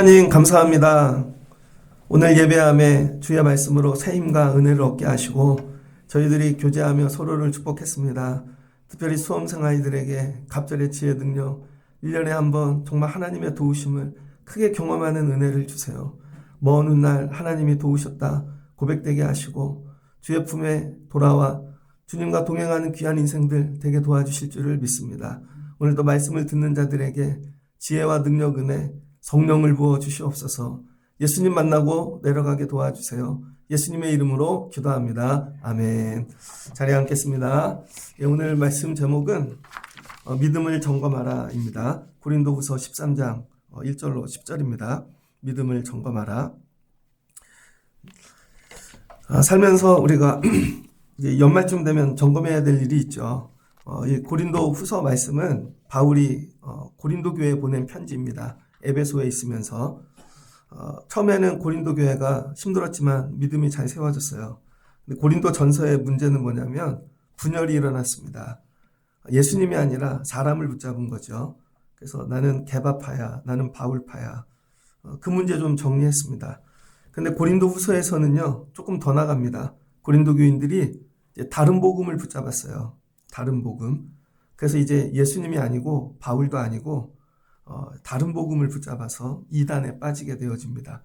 하나님 감사합니다. 오늘 예배함에 주의 말씀으로 새 힘과 은혜를 얻게 하시고 저희들이 교제하며 서로를 축복했습니다. 특별히 수험생 아이들에게 갑절의 지혜 능력 1년에 한 번 정말 하나님의 도우심을 크게 경험하는 은혜를 주세요. 먼 훗날 하나님이 도우셨다 고백되게 하시고 주의 품에 돌아와 주님과 동행하는 귀한 인생들 되게 도와주실 줄을 믿습니다. 오늘도 말씀을 듣는 자들에게 지혜와 능력 은혜 성령을 부어 주시옵소서. 예수님 만나고 내려가게 도와주세요. 예수님의 이름으로 기도합니다. 아멘. 자리에 앉겠습니다. 오늘 말씀 제목은 믿음을 점검하라입니다. 고린도후서 13장 1절로 10절입니다. 믿음을 점검하라. 살면서 우리가 이제 연말쯤 되면 점검해야 될 일이 있죠. 이 고린도후서 말씀은 바울이 고린도 교회에 보낸 편지입니다. 에베소에 있으면서 처음에는 고린도 교회가 힘들었지만 믿음이 잘 세워졌어요. 근데 고린도 전서의 문제는 뭐냐면 분열이 일어났습니다. 예수님이 아니라 사람을 붙잡은 거죠. 그래서 나는 게바파야, 나는 바울파야. 그 문제 좀 정리했습니다. 근데 고린도 후서에서는요, 조금 더 나갑니다. 고린도 교인들이 이제 다른 복음을 붙잡았어요. 다른 복음. 그래서 이제 예수님이 아니고 바울도 아니고 다른 복음을 붙잡아서 이단에 빠지게 되어집니다.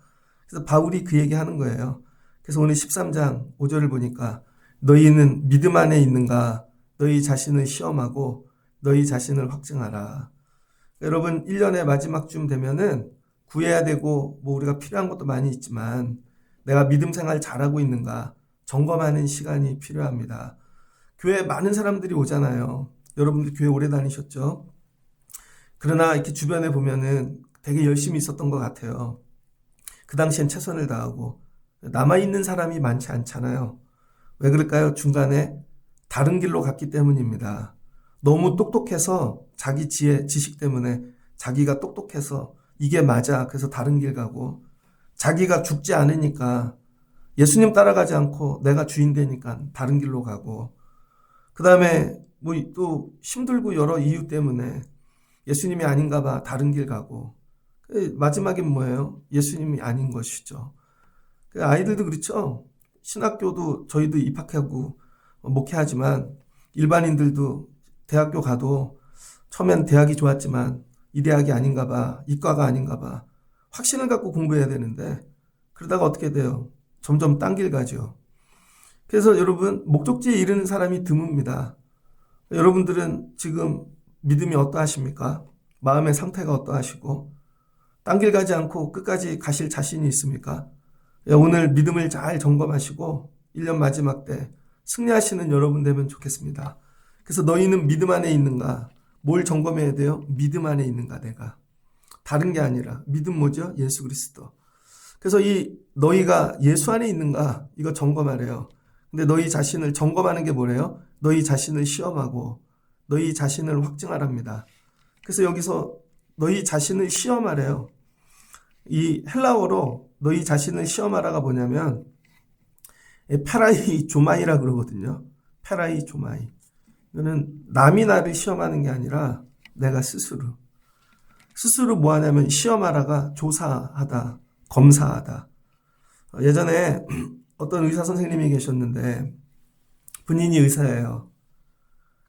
그래서 바울이 그 얘기 하는 거예요. 그래서 오늘 13장 5절을 보니까 너희는 믿음 안에 있는가? 너희 자신을 시험하고 너희 자신을 확증하라. 여러분 1년의 마지막쯤 되면은 구해야 되고 뭐 우리가 필요한 것도 많이 있지만 내가 믿음 생활 잘하고 있는가 점검하는 시간이 필요합니다. 교회에 많은 사람들이 오잖아요. 여러분들 교회 오래 다니셨죠? 그러나 이렇게 주변에 보면은 되게 열심히 있었던 것 같아요. 그 당시엔 최선을 다하고 남아있는 사람이 많지 않잖아요. 왜 그럴까요? 중간에 다른 길로 갔기 때문입니다. 너무 똑똑해서 자기 지식 때문에 자기가 똑똑해서 이게 맞아. 그래서 다른 길 가고 자기가 죽지 않으니까 예수님 따라가지 않고 내가 주인 되니까 다른 길로 가고 그 다음에 뭐 또 힘들고 여러 이유 때문에 예수님이 아닌가 봐 다른 길 가고 마지막엔 뭐예요? 예수님이 아닌 것이죠. 아이들도 그렇죠. 신학교도 저희도 입학하고 목회하지만 일반인들도 대학교 가도 처음엔 대학이 좋았지만 이 대학이 아닌가 봐, 이과가 아닌가 봐 확신을 갖고 공부해야 되는데 그러다가 어떻게 돼요? 점점 딴 길 가죠. 그래서 여러분 목적지에 이르는 사람이 드뭅니다. 여러분들은 지금 믿음이 어떠하십니까? 마음의 상태가 어떠하시고 딴 길 가지 않고 끝까지 가실 자신이 있습니까? 오늘 믿음을 잘 점검하시고 1년 마지막 때 승리하시는 여러분 되면 좋겠습니다. 그래서 너희는 믿음 안에 있는가? 뭘 점검해야 돼요? 믿음 안에 있는가 내가. 다른 게 아니라 믿음 뭐죠? 예수 그리스도. 그래서 이 너희가 예수 안에 있는가? 이거 점검하래요. 근데 너희 자신을 점검하는 게 뭐래요? 너희 자신을 시험하고 너희 자신을 확증하랍니다. 그래서 여기서 너희 자신을 시험하래요. 이 헬라어로 너희 자신을 시험하라가 뭐냐면 페라이 조마이라 그러거든요. 페라이 조마이. 이거는 남이 나를 시험하는 게 아니라 내가 스스로. 스스로 뭐 하냐면 시험하라가 조사하다, 검사하다. 예전에 어떤 의사 선생님이 계셨는데 본인이 의사예요.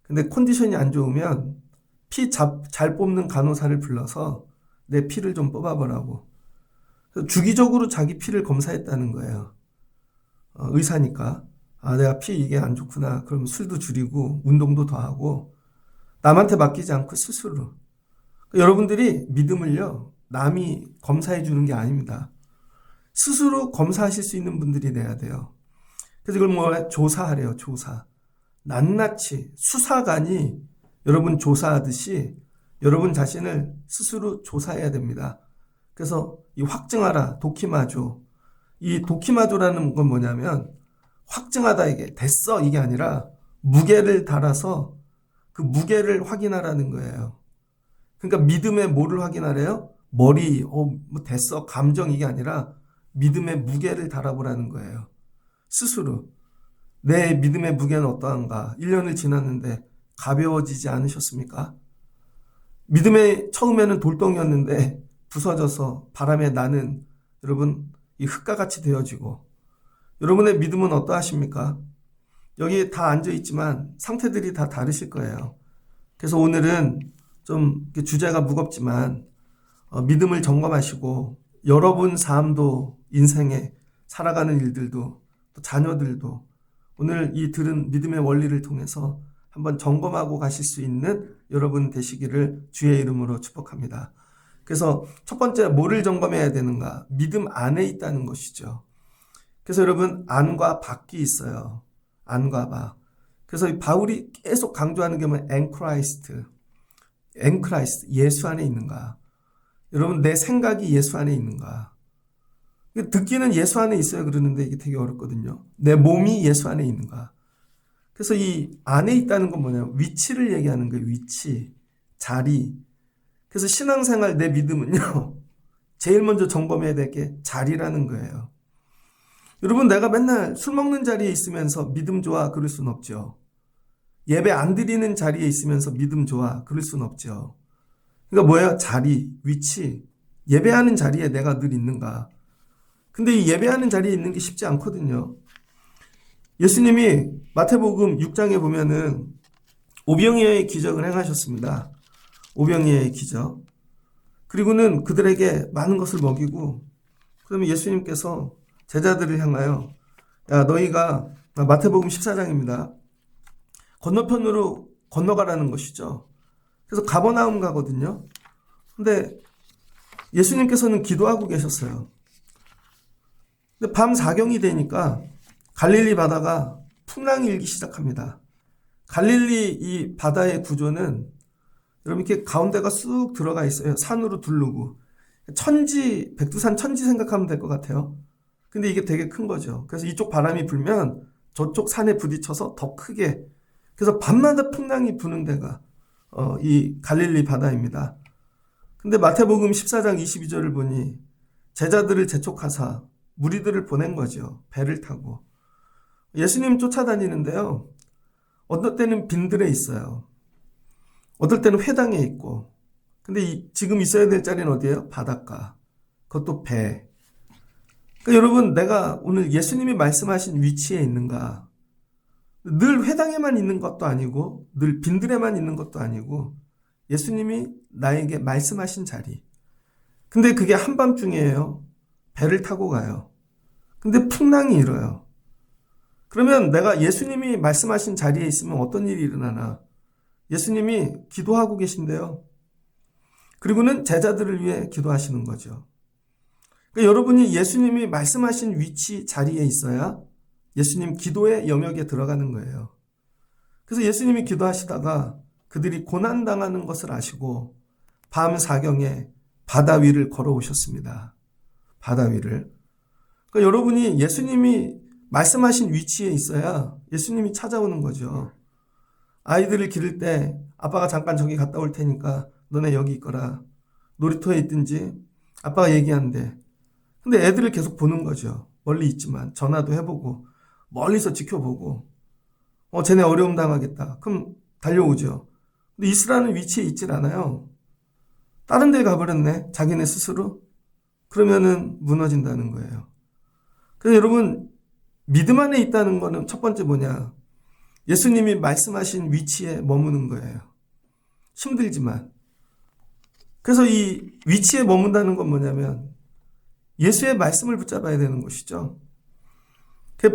근데 컨디션이 안 좋으면 피 잘 뽑는 간호사를 불러서 내 피를 좀 뽑아보라고. 주기적으로 자기 피를 검사했다는 거예요. 의사니까. 아, 내가 피 이게 안 좋구나. 그럼 술도 줄이고 운동도 더 하고 남한테 맡기지 않고 스스로. 여러분들이 믿음을요. 남이 검사해 주는 게 아닙니다. 스스로 검사하실 수 있는 분들이 돼야 돼요. 그래서 이걸 뭐래? 조사하래요. 조사. 낱낱이 수사관이 여러분 조사하듯이 여러분 자신을 스스로 조사해야 됩니다. 그래서 이 확증하라, 도키마조. 이 도키마조라는 건 뭐냐면 확증하다 이게 됐어 이게 아니라 무게를 달아서 그 무게를 확인하라는 거예요. 그러니까 믿음의 뭐를 확인하래요? 머리, 뭐 됐어 감정 이게 아니라 믿음의 무게를 달아보라는 거예요. 스스로. 내 믿음의 무게는 어떠한가? 1년을 지났는데 가벼워지지 않으셨습니까? 믿음의 처음에는 돌덩이였는데 부서져서 바람에 나는 여러분 이 흙과 같이 되어지고, 여러분의 믿음은 어떠하십니까? 여기 다 앉아있지만 상태들이 다 다르실 거예요. 그래서 오늘은 좀 주제가 무겁지만 믿음을 점검하시고, 여러분 삶도, 인생에 살아가는 일들도, 또 자녀들도 오늘 이 들은 믿음의 원리를 통해서 한번 점검하고 가실 수 있는 여러분 되시기를 주의 이름으로 축복합니다. 그래서 첫 번째, 뭐를 점검해야 되는가? 믿음 안에 있다는 것이죠. 그래서 여러분, 안과 밖이 있어요. 안과 밖. 그래서 바울이 계속 강조하는 게 뭐냐면 엔 크라이스트, 예수 안에 있는가? 여러분, 내 생각이 예수 안에 있는가? 듣기는 예수 안에 있어요 그러는데 이게 되게 어렵거든요. 내 몸이 예수 안에 있는가? 그래서 이 안에 있다는 건 뭐냐면 위치를 얘기하는 거예요. 위치, 자리. 그래서 신앙생활, 내 믿음은요, 제일 먼저 점검해야 될 게 자리라는 거예요. 여러분, 내가 맨날 술 먹는 자리에 있으면서 믿음 좋아 그럴 순 없죠. 예배 안 드리는 자리에 있으면서 믿음 좋아 그럴 순 없죠. 그러니까 뭐예요? 자리, 위치. 예배하는 자리에 내가 늘 있는가? 근데 이 예배하는 자리에 있는 게 쉽지 않거든요. 예수님이 마태복음 6장에 보면은 오병이어의 기적을 행하셨습니다. 오병이어의 기적. 그리고는 그들에게 많은 것을 먹이고, 그러면 예수님께서 제자들을 향하여, 야, 너희가, 마태복음 14장입니다. 건너편으로 건너가라는 것이죠. 그래서 가버나움 가거든요. 근데 예수님께서는 기도하고 계셨어요. 근데 밤 4경이 되니까 갈릴리 바다가 풍랑이 일기 시작합니다. 갈릴리 이 바다의 구조는 여러분 이렇게 가운데가 쑥 들어가 있어요. 산으로 두르고. 천지, 백두산 천지 생각하면 될 것 같아요. 근데 이게 되게 큰 거죠. 그래서 이쪽 바람이 불면 저쪽 산에 부딪혀서 더 크게. 그래서 밤마다 풍랑이 부는 데가 이 갈릴리 바다입니다. 근데 마태복음 14장 22절을 보니 제자들을 재촉하사 무리들을 보낸 거죠. 배를 타고. 예수님 쫓아다니는데요. 어떨 때는 빈들에 있어요. 어떨 때는 회당에 있고. 근데 지금 있어야 될 자리는 어디예요? 바닷가. 그것도 배. 그러니까 여러분, 내가 오늘 예수님이 말씀하신 위치에 있는가? 늘 회당에만 있는 것도 아니고 늘 빈들에만 있는 것도 아니고 예수님이 나에게 말씀하신 자리. 근데 그게 한밤중이에요. 배를 타고 가요. 근데 풍랑이 일어요. 그러면 내가 예수님이 말씀하신 자리에 있으면 어떤 일이 일어나나? 예수님이 기도하고 계신데요. 그리고는 제자들을 위해 기도하시는 거죠. 그러니까 여러분이 예수님이 말씀하신 위치 자리에 있어야 예수님 기도의 영역에 들어가는 거예요. 그래서 예수님이 기도하시다가 그들이 고난당하는 것을 아시고 밤 4경에 바다 위를 걸어오셨습니다. 바다 위를. 그러니까 여러분이 예수님이 말씀하신 위치에 있어야 예수님이 찾아오는 거죠. 아이들을 기를 때 아빠가 잠깐 저기 갔다 올 테니까 너네 여기 있거라. 놀이터에 있든지 아빠가 얘기한대. 근데 애들을 계속 보는 거죠. 멀리 있지만 전화도 해보고 멀리서 지켜보고 쟤네 어려움 당하겠다. 그럼 달려오죠. 근데 있으라는 위치에 있질 않아요. 다른 데 가버렸네. 자기네 스스로. 그러면은 무너진다는 거예요. 그래서 여러분 믿음 안에 있다는 거는 첫 번째 뭐냐? 예수님이 말씀하신 위치에 머무는 거예요. 힘들지만. 그래서 이 위치에 머문다는 건 뭐냐면 예수의 말씀을 붙잡아야 되는 것이죠.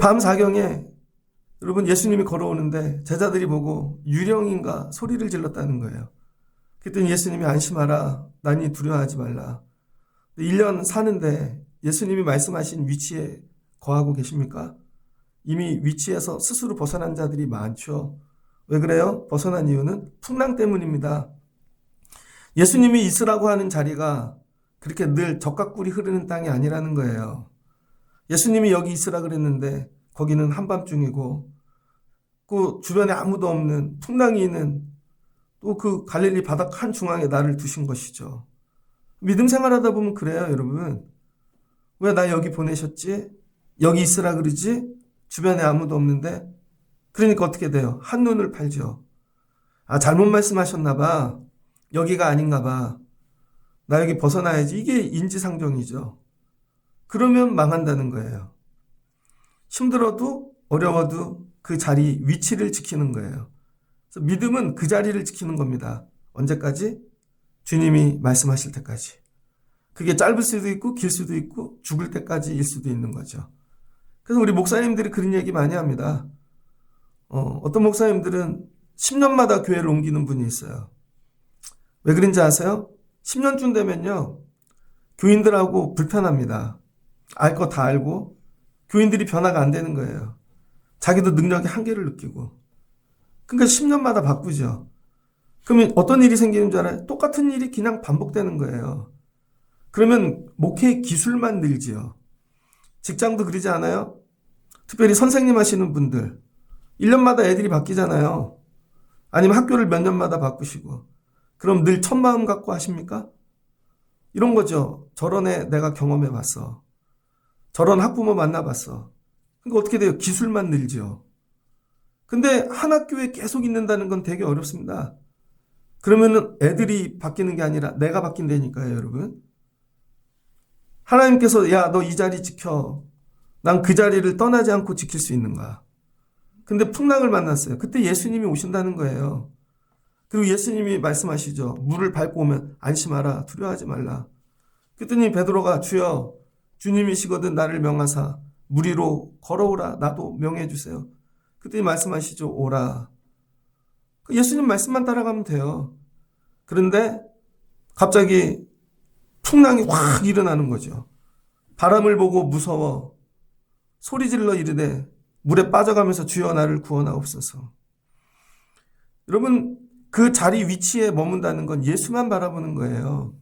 밤 4경에 여러분 예수님이 걸어오는데 제자들이 보고 유령인가 소리를 질렀다는 거예요. 그랬더니 예수님이 안심하라. 나니 두려워하지 말라. 1년 사는데 예수님이 말씀하신 위치에 거하고 계십니까? 이미 위치에서 스스로 벗어난 자들이 많죠. 왜 그래요? 벗어난 이유는 풍랑 때문입니다. 예수님이 있으라고 하는 자리가 그렇게 늘 적과 꿀이 흐르는 땅이 아니라는 거예요. 예수님이 여기 있으라 그랬는데 거기는 한밤중이고 그 주변에 아무도 없는 풍랑이 있는 또 그 갈릴리 바닷가 한중앙에 나를 두신 것이죠. 믿음 생활하다 보면 그래요, 여러분. 왜 나 여기 보내셨지? 여기 있으라 그러지? 주변에 아무도 없는데? 그러니까 어떻게 돼요? 한눈을 팔죠. 아, 잘못 말씀하셨나 봐. 여기가 아닌가 봐. 나에게 벗어나야지. 이게 인지상정이죠. 그러면 망한다는 거예요. 힘들어도 어려워도 그 자리, 위치를 지키는 거예요. 그래서 믿음은 그 자리를 지키는 겁니다. 언제까지? 주님이 말씀하실 때까지. 그게 짧을 수도 있고 길 수도 있고 죽을 때까지일 수도 있는 거죠. 그래서 우리 목사님들이 그런 얘기 많이 합니다. 어떤 목사님들은 10년마다 교회를 옮기는 분이 있어요. 왜 그런지 아세요? 10년쯤 되면요, 교인들하고 불편합니다. 알 거 다 알고 교인들이 변화가 안 되는 거예요. 자기도 능력의 한계를 느끼고. 그러니까 10년마다 바꾸죠. 그러면 어떤 일이 생기는 줄 알아요? 똑같은 일이 그냥 반복되는 거예요. 그러면 목회의 기술만 늘지요. 직장도 그러지 않아요? 특별히 선생님 하시는 분들 1년마다 애들이 바뀌잖아요. 아니면 학교를 몇 년마다 바꾸시고. 그럼 늘 첫 마음 갖고 하십니까? 이런 거죠. 저런 애 내가 경험해 봤어. 저런 학부모 만나봤어. 그러니까 어떻게 돼요? 기술만 늘죠. 근데 한 학교에 계속 있는다는 건 되게 어렵습니다. 그러면은 애들이 바뀌는 게 아니라 내가 바뀐다니까요, 여러분. 하나님께서 야, 너 이 자리 지켜. 난 그 자리를 떠나지 않고 지킬 수 있는가. 근데 풍랑을 만났어요. 그때 예수님이 오신다는 거예요. 그리고 예수님이 말씀하시죠. 물을 밟고 오면 안심하라. 두려워하지 말라. 그랬더니 베드로가 주여 주님이시거든 나를 명하사 물 위로 걸어오라. 나도 명해 주세요. 그랬더니 말씀하시죠. 오라. 예수님 말씀만 따라가면 돼요. 그런데 갑자기 풍랑이 확 일어나는 거죠. 바람을 보고 무서워 소리질러 이르되 물에 빠져가면서 주여 나를 구원하옵소서. 여러분, 그 자리 위치에 머문다는 건 예수만 바라보는 거예요.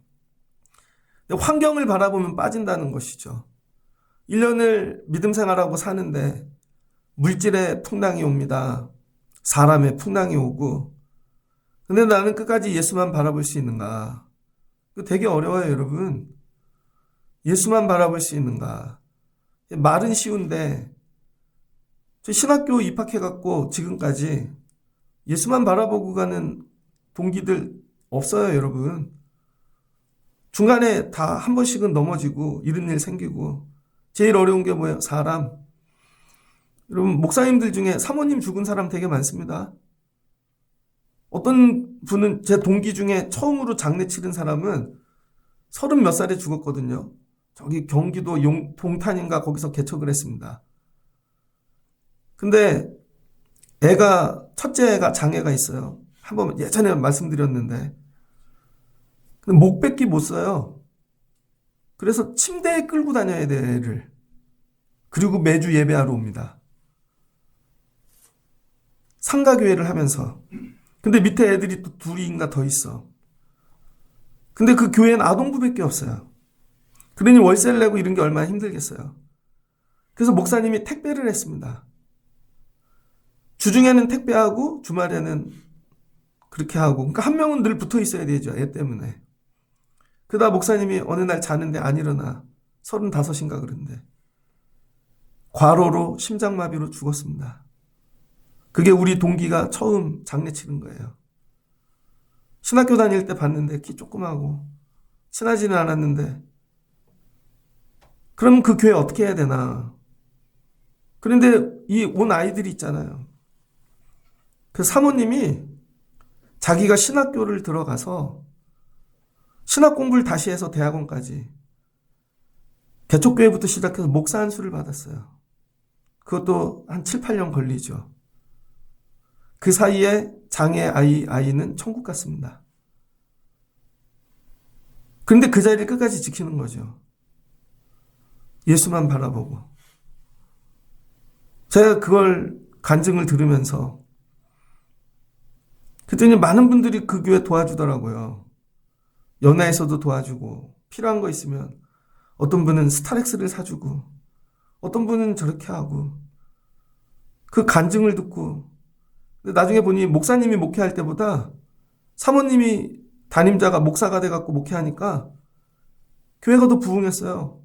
환경을 바라보면 빠진다는 것이죠. 1년을 믿음 생활하고 사는데 물질의 풍랑이 옵니다. 사람의 풍랑이 오고. 근데 나는 끝까지 예수만 바라볼 수 있는가? 되게 어려워요, 여러분. 예수만 바라볼 수 있는가? 말은 쉬운데 저 신학교 입학해갖고 지금까지 예수만 바라보고 가는 동기들 없어요, 여러분. 중간에 다 한 번씩은 넘어지고 이런 일 생기고. 제일 어려운 게 뭐예요? 사람. 여러분, 목사님들 중에 사모님 죽은 사람 되게 많습니다. 어떤 분은 제 동기 중에 처음으로 장례 치른 사람은 30 몇 살에 죽었거든요. 저기 경기도 동탄인가 거기서 개척을 했습니다. 근데 첫째 애가 장애가 있어요. 한번 예전에 말씀드렸는데 목 뺏기 못 써요. 그래서 침대에 끌고 다녀야 돼, 애를. 그리고 매주 예배하러 옵니다. 상가교회를 하면서. 근데 밑에 애들이 또 둘인가 더 있어. 근데 그 교회는 아동부밖에 없어요. 그러니 월세를 내고 이런 게 얼마나 힘들겠어요. 그래서 목사님이 택배를 했습니다. 주중에는 택배하고 주말에는 그렇게 하고. 그러니까 한 명은 늘 붙어 있어야 되죠, 애 때문에. 그러다 목사님이 어느 날 자는데 안 일어나. 35인가 그런데. 과로로 심장마비로 죽었습니다. 그게 우리 동기가 처음 장례 치른 거예요. 신학교 다닐 때 봤는데 키 조그마하고 친하지는 않았는데 그럼 그 교회 어떻게 해야 되나. 그런데 이 온 아이들이 있잖아요. 그 사모님이 자기가 신학교를 들어가서 신학 공부를 다시 해서 대학원까지 개척교회부터 시작해서 목사 안수를 받았어요. 그것도 한 7, 8년 걸리죠. 그 사이에 장애 아이는 천국 갔습니다. 그런데 그 자리를 끝까지 지키는 거죠. 예수만 바라보고. 제가 그걸 간증을 들으면서 그랬더니 많은 분들이 그 교회 도와주더라고요. 연애에서도 도와주고 필요한 거 있으면 어떤 분은 스타렉스를 사주고 어떤 분은 저렇게 하고 그 간증을 듣고 근데 나중에 보니 목사님이 목회할 때보다 사모님이 담임자가 목사가 돼갖고 목회하니까 교회가 더 부흥했어요.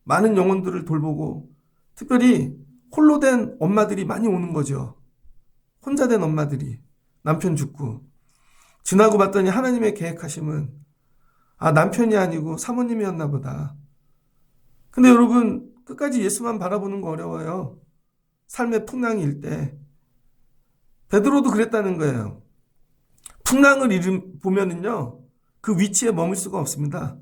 많은 영혼들을 돌보고 특별히 홀로 된 엄마들이 많이 오는 거죠. 혼자 된 엄마들이 남편 죽고 지나고 봤더니 하나님의 계획하심은 아, 남편이 아니고 사모님이었나 보다. 근데 여러분, 끝까지 예수만 바라보는 거 어려워요. 삶의 풍랑일 때. 베드로도 그랬다는 거예요. 풍랑을 보면은요, 그 위치에 머물 수가 없습니다.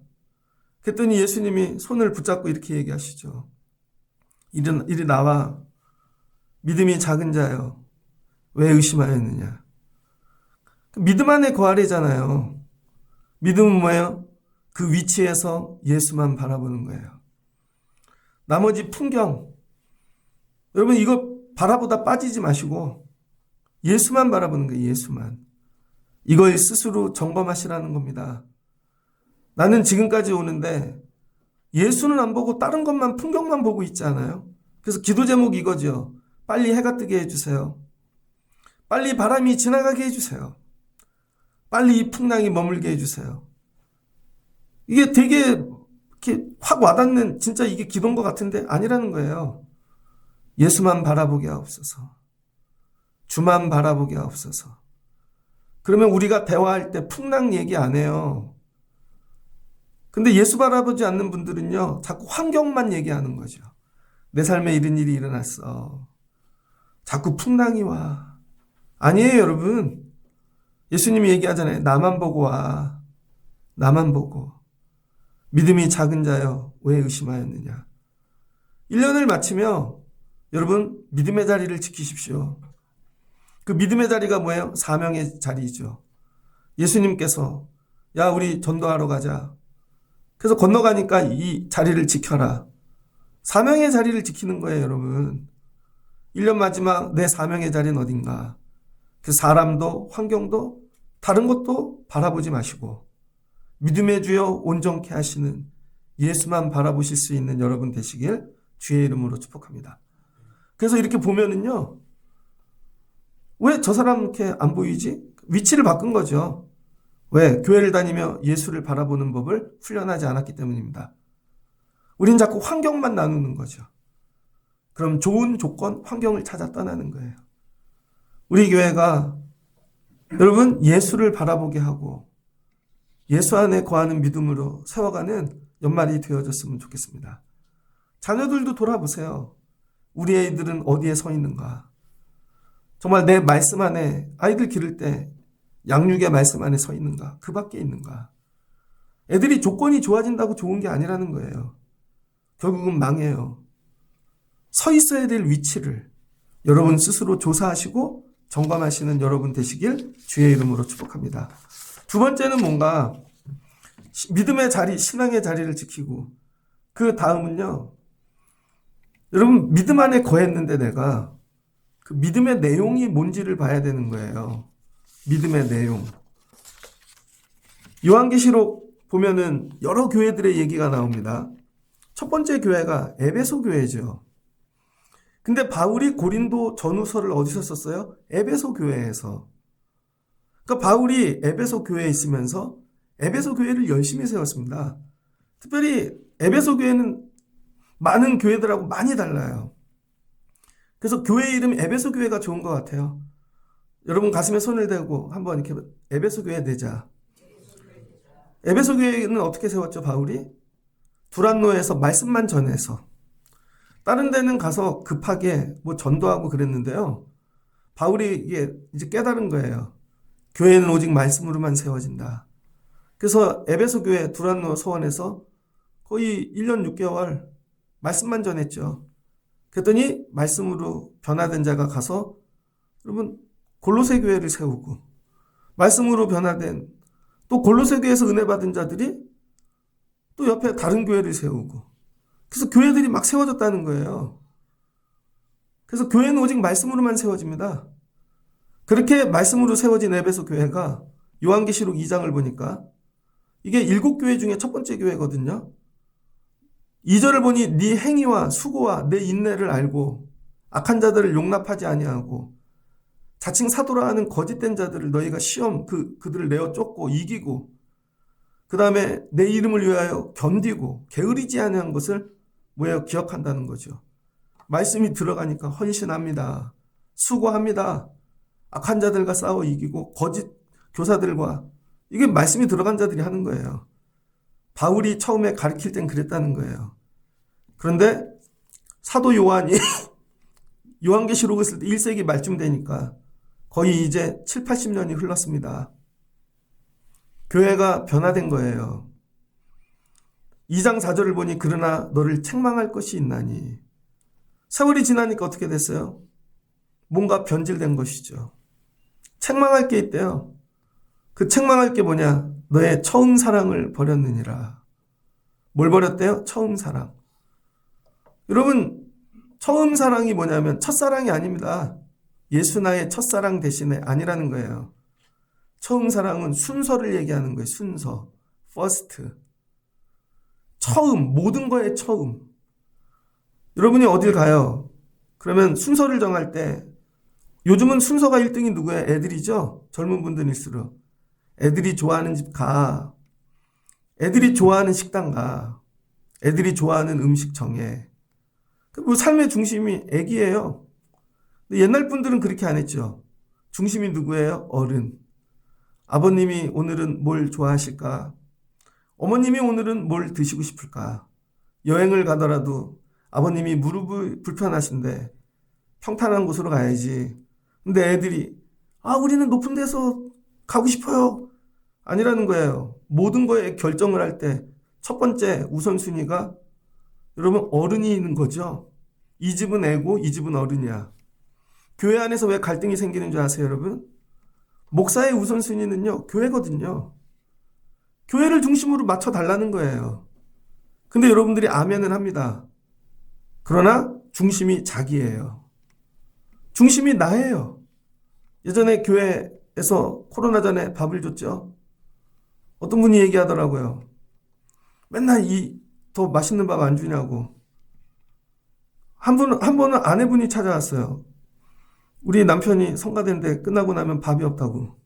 그랬더니 예수님이 손을 붙잡고 이렇게 얘기하시죠. 이리 나와. 믿음이 작은 자여. 왜 의심하였느냐. 믿음 안에 거하래잖아요. 믿음은 뭐예요? 그 위치에서 예수만 바라보는 거예요. 나머지 풍경. 여러분 이거 바라보다 빠지지 마시고 예수만 바라보는 거예요. 예수만. 이걸 스스로 점검하시라는 겁니다. 나는 지금까지 오는데 예수는 안 보고 다른 것만 풍경만 보고 있지 않아요? 그래서 기도 제목이 이거죠. 빨리 해가 뜨게 해주세요. 빨리 바람이 지나가게 해주세요. 빨리 이 풍랑이 머물게 해주세요. 이게 되게 이렇게 확 와닿는 진짜 이게 기도인 것 같은데 아니라는 거예요. 예수만 바라보게 하옵소서. 주만 바라보게 하옵소서. 그러면 우리가 대화할 때 풍랑 얘기 안 해요. 근데 예수 바라보지 않는 분들은요, 자꾸 환경만 얘기하는 거죠. 내 삶에 이런 일이 일어났어. 자꾸 풍랑이 와. 아니에요, 여러분. 예수님이 얘기하잖아요. 나만 보고 와. 나만 보고. 믿음이 작은 자여, 왜 의심하였느냐. 1년을 마치며 여러분 믿음의 자리를 지키십시오. 그 믿음의 자리가 뭐예요? 사명의 자리죠. 예수님께서 야 우리 전도하러 가자. 그래서 건너가니까 이 자리를 지켜라. 사명의 자리를 지키는 거예요, 여러분. 1년 마지막 내 사명의 자리는 어딘가. 그 사람도 환경도 다른 것도 바라보지 마시고 믿음의 주여 온전케 하시는 예수만 바라보실 수 있는 여러분 되시길 주의 이름으로 축복합니다. 그래서 이렇게 보면은요, 왜 저 사람 이렇게 안 보이지? 위치를 바꾼 거죠. 왜? 교회를 다니며 예수를 바라보는 법을 훈련하지 않았기 때문입니다. 우린 자꾸 환경만 나누는 거죠. 그럼 좋은 조건, 환경을 찾아 떠나는 거예요. 우리 교회가 여러분 예수를 바라보게 하고 예수 안에 거하는 믿음으로 세워가는 연말이 되어졌으면 좋겠습니다. 자녀들도 돌아보세요. 우리 아이들은 어디에 서 있는가? 정말 내 말씀 안에 아이들 기를 때 양육의 말씀 안에 서 있는가? 그 밖에 있는가? 애들이 조건이 좋아진다고 좋은 게 아니라는 거예요. 결국은 망해요. 서 있어야 될 위치를 여러분 스스로 조사하시고 점검하시는 여러분 되시길 주의 이름으로 축복합니다. 두 번째는 뭔가 믿음의 자리, 신앙의 자리를 지키고 그 다음은요. 여러분 믿음 안에 거했는데 내가 그 믿음의 내용이 뭔지를 봐야 되는 거예요. 믿음의 내용. 요한계시록 보면은 여러 교회들의 얘기가 나옵니다. 첫 번째 교회가 에베소 교회죠. 근데 바울이 고린도 전후서를 어디서 썼어요? 에베소 교회에서. 그러니까 바울이 에베소 교회에 있으면서 에베소 교회를 열심히 세웠습니다. 특별히 에베소 교회는 많은 교회들하고 많이 달라요. 그래서 교회 이름 에베소 교회가 좋은 것 같아요. 여러분 가슴에 손을 대고 한번 이렇게 에베소 교회 내자. 에베소 교회는 어떻게 세웠죠, 바울이? 두란노에서 말씀만 전해서. 다른 데는 가서 급하게 뭐 전도하고 그랬는데요. 바울이 이게 이제 깨달은 거예요. 교회는 오직 말씀으로만 세워진다. 그래서 에베소 교회 두란노 소원에서 거의 1년 6개월 말씀만 전했죠. 그랬더니 말씀으로 변화된 자가 가서 여러분 골로새 교회를 세우고 말씀으로 변화된 또 골로새 교회에서 은혜 받은 자들이 또 옆에 다른 교회를 세우고 그래서 교회들이 막 세워졌다는 거예요. 그래서 교회는 오직 말씀으로만 세워집니다. 그렇게 말씀으로 세워진 에베소 교회가 요한계시록 2장을 보니까 이게 7교회 중에 첫 번째 교회거든요. 2절을 보니 네 행위와 수고와 내 인내를 알고 악한 자들을 용납하지 아니하고 자칭 사도라 하는 거짓된 자들을 너희가 시험 그들을 내어 쫓고 이기고 그 다음에 내 이름을 위하여 견디고 게으르지 아니한 것을 뭐예요? 기억한다는 거죠. 말씀이 들어가니까 헌신합니다. 수고합니다. 악한 자들과 싸워 이기고 거짓 교사들과 이게 말씀이 들어간 자들이 하는 거예요. 바울이 처음에 가르칠 땐 그랬다는 거예요. 그런데 사도 요한이 요한계시록을 쓸 때 1세기 말쯤 되니까 거의 이제 7, 80년이 흘렀습니다. 교회가 변화된 거예요. 2장 4절을 보니 그러나 너를 책망할 것이 있나니. 세월이 지나니까 어떻게 됐어요? 뭔가 변질된 것이죠. 책망할 게 있대요. 그 책망할 게 뭐냐? 너의 처음 사랑을 버렸느니라. 뭘 버렸대요? 처음 사랑. 여러분, 처음 사랑이 뭐냐면 첫사랑이 아닙니다. 예수 나의 첫사랑 대신에 아니라는 거예요. 처음 사랑은 순서를 얘기하는 거예요. 순서. first. 처음, 모든 거의 처음. 여러분이 어딜 가요? 그러면 순서를 정할 때 요즘은 순서가 1등이 누구예요? 애들이죠? 젊은 분들일수록. 애들이 좋아하는 집 가. 애들이 좋아하는 식당 가. 애들이 좋아하는 음식 정해. 그 삶의 중심이 애기예요. 근데 옛날 분들은 그렇게 안 했죠. 중심이 누구예요? 어른. 아버님이 오늘은 뭘 좋아하실까? 어머님이 오늘은 뭘 드시고 싶을까? 여행을 가더라도 아버님이 무릎이 불편하신데 평탄한 곳으로 가야지. 근데 애들이 우리는 높은 데서 가고 싶어요. 아니라는 거예요. 모든 거에 결정을 할 때 첫 번째 우선순위가 여러분 어른이 있는 거죠. 이 집은 애고 이 집은 어른이야. 교회 안에서 왜 갈등이 생기는 줄 아세요, 여러분? 목사의 우선순위는요, 교회거든요. 교회를 중심으로 맞춰달라는 거예요. 근데 여러분들이 아멘은 합니다. 그러나 중심이 자기예요. 중심이 나예요. 예전에 교회에서 코로나 전에 밥을 줬죠. 어떤 분이 얘기하더라고요. 맨날 더 맛있는 밥 안 주냐고. 한 번은 아내분이 찾아왔어요. 우리 남편이 성가대인데 끝나고 나면 밥이 없다고.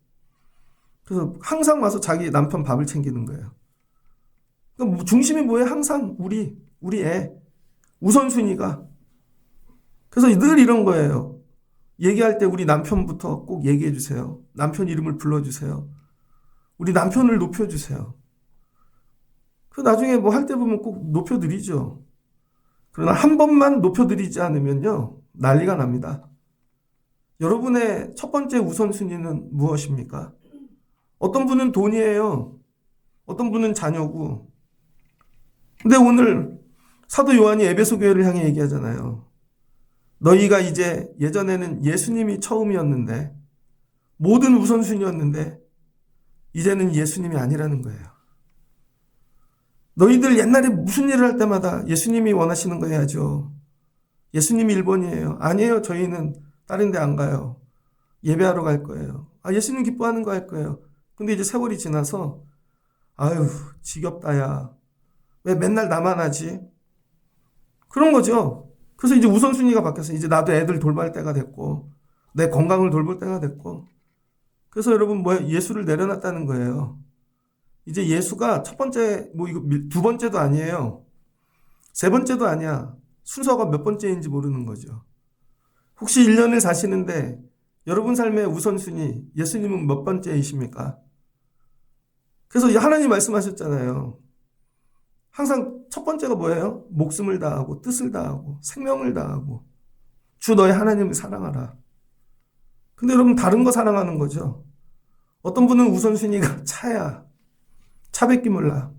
그래서 항상 와서 자기 남편 밥을 챙기는 거예요. 그러니까 중심이 뭐예요? 항상 우리 애. 우선순위가. 그래서 늘 이런 거예요. 얘기할 때 우리 남편부터 꼭 얘기해 주세요. 남편 이름을 불러주세요. 우리 남편을 높여주세요. 그 나중에 뭐 할 때 보면 꼭 높여드리죠. 그러나 한 번만 높여드리지 않으면요, 난리가 납니다. 여러분의 첫 번째 우선순위는 무엇입니까? 어떤 분은 돈이에요. 어떤 분은 자녀고. 근데 오늘 사도 요한이 에베소 교회를 향해 얘기하잖아요. 너희가 이제 예전에는 예수님이 처음이었는데, 모든 우선순위였는데, 이제는 예수님이 아니라는 거예요. 너희들 옛날에 무슨 일을 할 때마다 예수님이 원하시는 거 해야죠. 예수님이 1번이에요. 아니에요. 저희는 다른 데 안 가요. 예배하러 갈 거예요. 예수님 기뻐하는 거 할 거예요. 근데 이제 세월이 지나서 아유 지겹다 야. 왜 맨날 나만 하지? 그런 거죠. 그래서 이제 우선순위가 바뀌었어요. 이제 나도 애들 돌볼 때가 됐고 내 건강을 돌볼 때가 됐고 그래서 여러분 예수를 내려놨다는 거예요. 이제 예수가 첫 번째 이거 두 번째도 아니에요. 세 번째도 아니야. 순서가 몇 번째인지 모르는 거죠. 혹시 1년을 사시는데 여러분 삶의 우선순위 예수님은 몇 번째이십니까? 그래서 하나님 말씀하셨잖아요. 항상 첫 번째가 뭐예요? 목숨을 다하고 뜻을 다하고 생명을 다하고 주 너의 하나님을 사랑하라. 근데 여러분 다른 거 사랑하는 거죠. 어떤 분은 우선순위가 차야. 차 뺏기 몰라.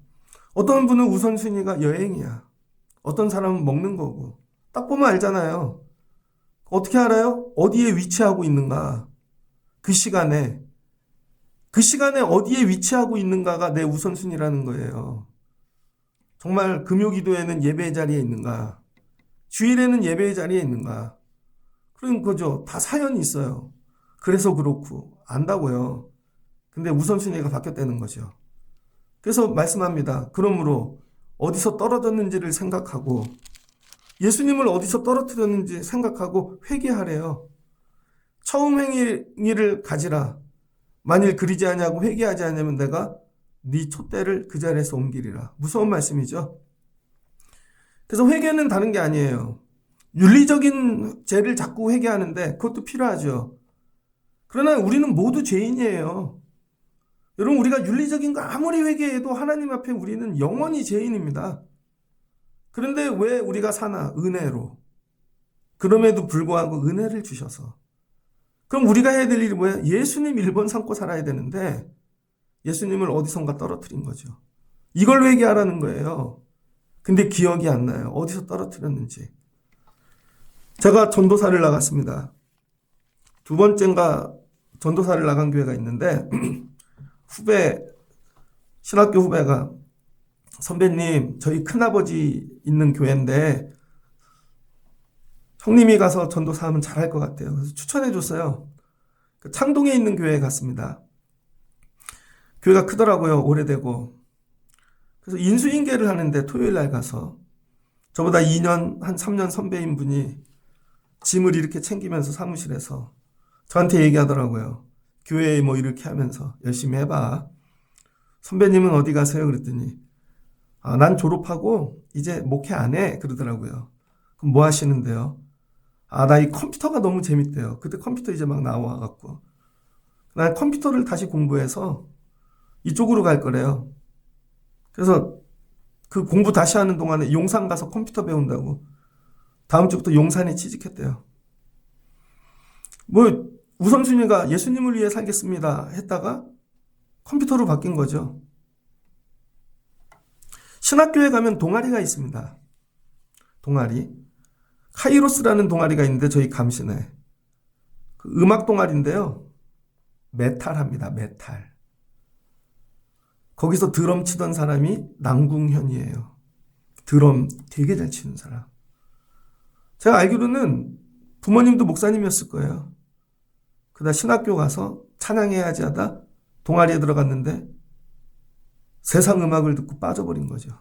어떤 분은 우선순위가 여행이야. 어떤 사람은 먹는 거고. 딱 보면 알잖아요. 어떻게 알아요? 어디에 위치하고 있는가. 그 시간에 어디에 위치하고 있는가가 내 우선순위라는 거예요. 정말 금요기도에는 예배의 자리에 있는가. 주일에는 예배의 자리에 있는가. 그런 거죠. 다 사연이 있어요. 그래서 그렇고 안다고요. 근데 우선순위가 바뀌었다는 거죠. 그래서 말씀합니다. 그러므로 어디서 떨어졌는지를 생각하고 예수님을 어디서 떨어뜨렸는지 생각하고 회개하래요. 처음 행위를 가지라. 만일 그리지 아니하고 회개하지 않으면 내가 네 촛대를 그 자리에서 옮기리라. 무서운 말씀이죠. 그래서 회개는 다른 게 아니에요. 윤리적인 죄를 자꾸 회개하는데 그것도 필요하죠. 그러나 우리는 모두 죄인이에요. 여러분, 우리가 윤리적인 거 아무리 회개해도 하나님 앞에 우리는 영원히 죄인입니다. 그런데 왜 우리가 사나? 은혜로. 그럼에도 불구하고 은혜를 주셔서. 그럼 우리가 해야 될 일이 뭐야? 예수님 1번 삼고 살아야 되는데 예수님을 어디선가 떨어뜨린 거죠. 이걸 회개하라는 거예요. 근데 기억이 안 나요. 어디서 떨어뜨렸는지. 제가 전도사를 나갔습니다. 두 번째인가 전도사를 나간 교회가 있는데 신학교 후배가 선배님, 저희 큰아버지 있는 교회인데 형님이 가서 전도사 하면 잘할 것 같아요. 그래서 추천해 줬어요. 창동에 있는 교회에 갔습니다. 교회가 크더라고요. 오래되고. 그래서 인수인계를 하는데 토요일 날 가서 저보다 2년, 한 3년 선배인 분이 짐을 이렇게 챙기면서 사무실에서 저한테 얘기하더라고요. 교회에 뭐 이렇게 하면서 열심히 해봐. 선배님은 어디 가세요? 그랬더니 난 졸업하고 이제 목회 안 해. 그러더라고요. 그럼 뭐 하시는데요? 나 이 컴퓨터가 너무 재밌대요. 그때 컴퓨터 이제 막 나와갖고 난 컴퓨터를 다시 공부해서 이쪽으로 갈 거래요. 그래서 그 공부 다시 하는 동안에 용산 가서 컴퓨터 배운다고 다음 주부터 용산에 취직했대요. 뭐 우선순위가 예수님을 위해 살겠습니다 했다가 컴퓨터로 바뀐 거죠. 신학교에 가면 동아리가 있습니다. 동아리. 카이로스라는 동아리가 있는데 저희 감신에 그 음악 동아리인데요. 메탈합니다. 메탈. 거기서 드럼 치던 사람이 남궁현이에요. 드럼 되게 잘 치는 사람. 제가 알기로는 부모님도 목사님이었을 거예요. 그다 신학교 가서 찬양해야지 하다 동아리에 들어갔는데 세상 음악을 듣고 빠져버린 거죠.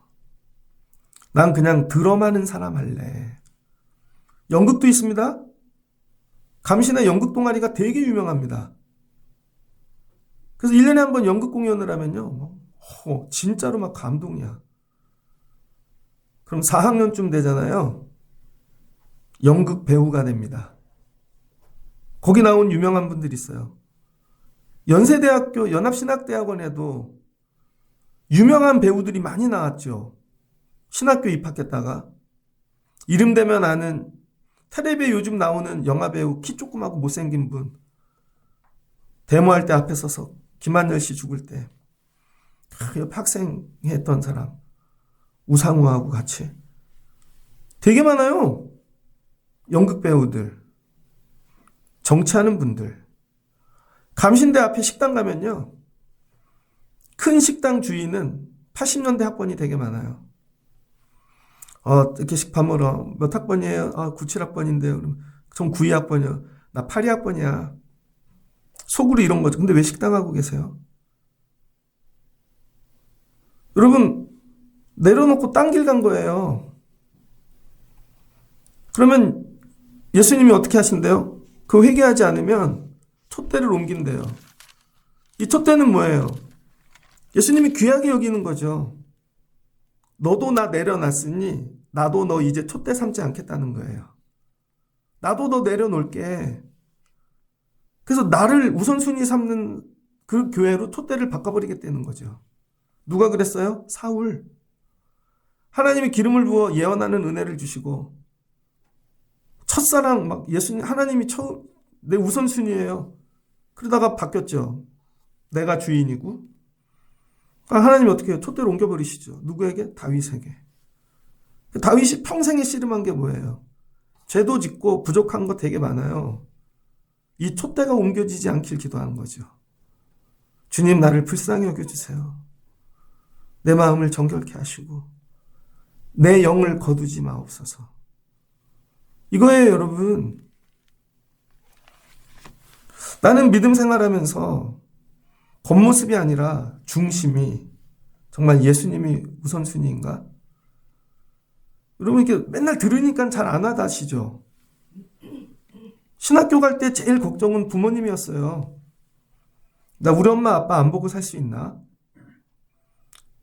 난 그냥 드럼하는 사람 할래. 연극도 있습니다. 감신의 연극 동아리가 되게 유명합니다. 그래서 1년에 한 번 연극 공연을 하면요. 진짜로 막 감동이야. 그럼 4학년쯤 되잖아요. 연극 배우가 됩니다. 거기 나온 유명한 분들이 있어요. 연세대학교 연합신학대학원에도 유명한 배우들이 많이 나왔죠. 신학교 입학했다가 이름 대면 아는 텔레비에 요즘 나오는 영화배우 키 조그맣고 못생긴 분 데모할 때 앞에 서서 김한열 씨 죽을 때 옆에 학생 했던 사람 우상우하고 같이 되게 많아요. 연극 배우들, 정치하는 분들. 감신대 앞에 식당 가면요. 큰 식당 주인은 80년대 학번이 되게 많아요. 이렇게 밥 먹으러 몇 학번이에요? 97학번인데요. 그럼 전 92학번이요. 나 82학번이야. 속으로 이런 거죠. 근데 왜 식당 하고 계세요? 여러분 내려놓고 딴 길 간 거예요. 그러면 예수님이 어떻게 하신대요? 그 회개하지 않으면 촛대를 옮긴대요. 이 촛대는 뭐예요? 예수님이 귀하게 여기는 거죠. 너도 나 내려놨으니 나도 너 이제 촛대 삼지 않겠다는 거예요. 나도 너 내려놓을게. 그래서 나를 우선순위 삼는 그 교회로 촛대를 바꿔버리겠다는 거죠. 누가 그랬어요? 사울. 하나님이 기름을 부어 예언하는 은혜를 주시고 첫사랑 막 예수님 하나님이 내 우선순위예요. 그러다가 바뀌었죠. 내가 주인이고 하나님이 어떻게 해요? 촛대를 옮겨버리시죠. 누구에게? 다윗에게. 다윗이 평생에 씨름한 게 뭐예요? 죄도 짓고 부족한 거 되게 많아요. 이 촛대가 옮겨지지 않길 기도하는 거죠. 주님 나를 불쌍히 여겨주세요. 내 마음을 정결케 하시고 내 영을 거두지 마옵소서. 이거예요, 여러분. 나는 믿음 생활하면서 겉모습이 아니라 중심이 정말 예수님이 우선순위인가? 여러분 이렇게 맨날 들으니까 잘 안 와닿으시죠? 신학교 갈 때 제일 걱정은 부모님이었어요. 나 우리 엄마 아빠 안 보고 살 수 있나?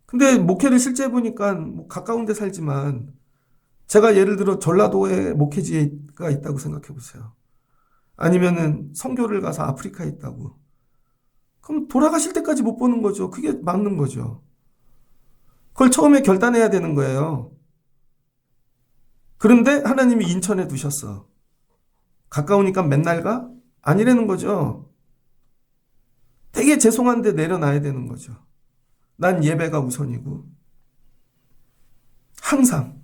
근데 목회를 실제 보니까 뭐 가까운 데 살지만 제가 예를 들어 전라도에 목회지가 있다고 생각해 보세요. 아니면은 선교를 가서 아프리카에 있다고. 그럼 돌아가실 때까지 못 보는 거죠. 그게 맞는 거죠. 그걸 처음에 결단해야 되는 거예요. 그런데 하나님이 인천에 두셨어. 가까우니까 맨날 가? 아니라는 거죠. 되게 죄송한데 내려놔야 되는 거죠. 난 예배가 우선이고. 항상.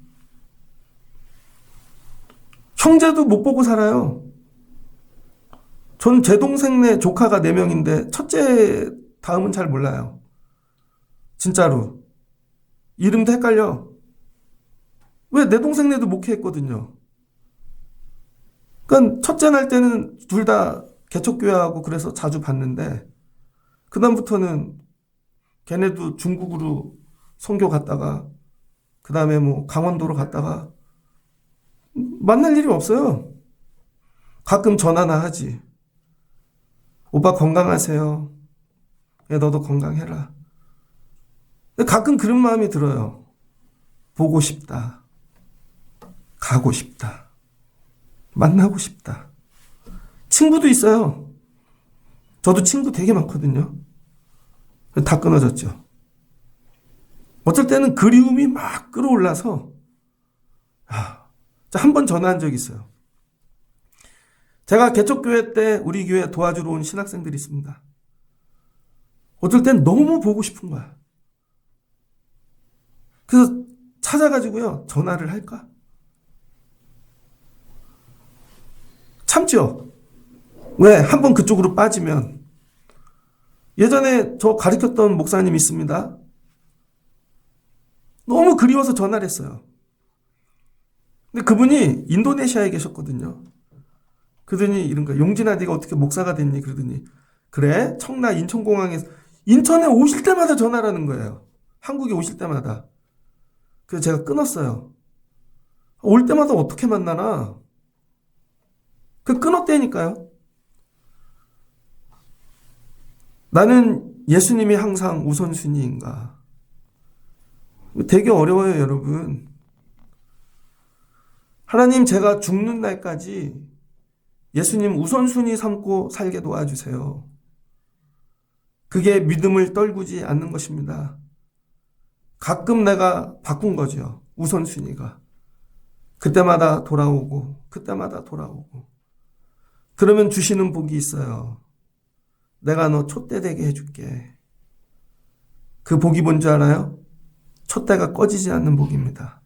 형제도 못 보고 살아요. 전 제 동생네 조카가 4명인데 첫째 다음은 잘 몰라요. 진짜로. 이름도 헷갈려. 왜? 내 동생네도 목회했거든요. 그러니까 첫째 날 때는 둘 다 개척교회하고 그래서 자주 봤는데 그다음부터는 걔네도 중국으로 선교 갔다가 그 다음에 뭐 강원도로 갔다가 만날 일이 없어요. 가끔 전화나 하지. 오빠 건강하세요. 야, 너도 건강해라. 근데 가끔 그런 마음이 들어요. 보고 싶다. 가고 싶다. 만나고 싶다. 친구도 있어요. 저도 친구 되게 많거든요. 다 끊어졌죠. 어쩔 때는 그리움이 막 끌어올라서 한 번 전화한 적이 있어요. 제가 개척교회 때 우리 교회 도와주러 온 신학생들이 있습니다. 어쩔 땐 너무 보고 싶은 거야. 그래서 찾아가지고요. 전화를 할까? 참죠. 왜? 한번 그쪽으로 빠지면. 예전에 저 가르쳤던 목사님 있습니다. 너무 그리워서 전화를 했어요. 근데 그분이 인도네시아에 계셨거든요. 그러더니 이런 거야. 용진아, 네가 어떻게 목사가 됐니? 그러더니 그래? 청라 인천공항에서 인천에 오실 때마다 전화를 하는 거예요. 한국에 오실 때마다. 그래서 제가 끊었어요. 올 때마다 어떻게 만나나? 그 끊었다니까요. 나는 예수님이 항상 우선순위인가? 되게 어려워요, 여러분. 하나님, 제가 죽는 날까지 예수님 우선순위 삼고 살게 도와주세요. 그게 믿음을 떨구지 않는 것입니다. 가끔 내가 바꾼 거죠. 우선순위가. 그때마다 돌아오고 그때마다 돌아오고. 그러면 주시는 복이 있어요. 내가 너 촛대 되게 해줄게. 그 복이 뭔지 알아요? 촛대가 꺼지지 않는 복입니다.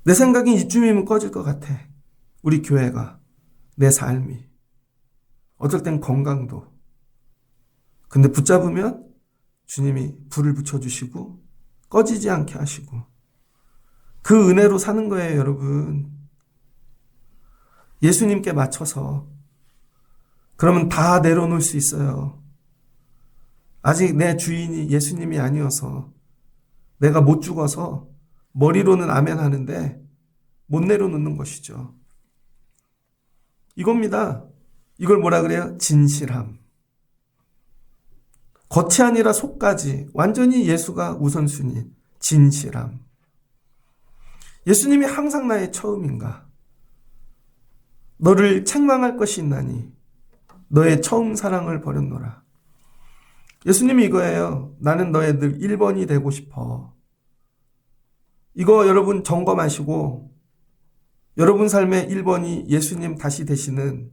내 생각엔 이쯤이면 꺼질 것 같아. 우리 교회가. 내 삶이. 어쩔 땐 건강도. 근데 붙잡으면 주님이 불을 붙여주시고 꺼지지 않게 하시고 그 은혜로 사는 거예요, 여러분. 예수님께 맞춰서. 그러면 다 내려놓을 수 있어요. 아직 내 주인이 예수님이 아니어서 내가 못 죽어서 머리로는 아멘 하는데 못 내려놓는 것이죠. 이겁니다. 이걸 뭐라 그래요? 진실함. 겉이 아니라 속까지 완전히 예수가 우선순위. 진실함. 예수님이 항상 나의 처음인가? 너를 책망할 것이 있나니 너의 처음 사랑을 버렸노라. 예수님이 이거예요. 나는 너의 늘 1번이 되고 싶어. 이거 여러분 점검하시고 여러분 삶의 1번이 예수님 다시 되시는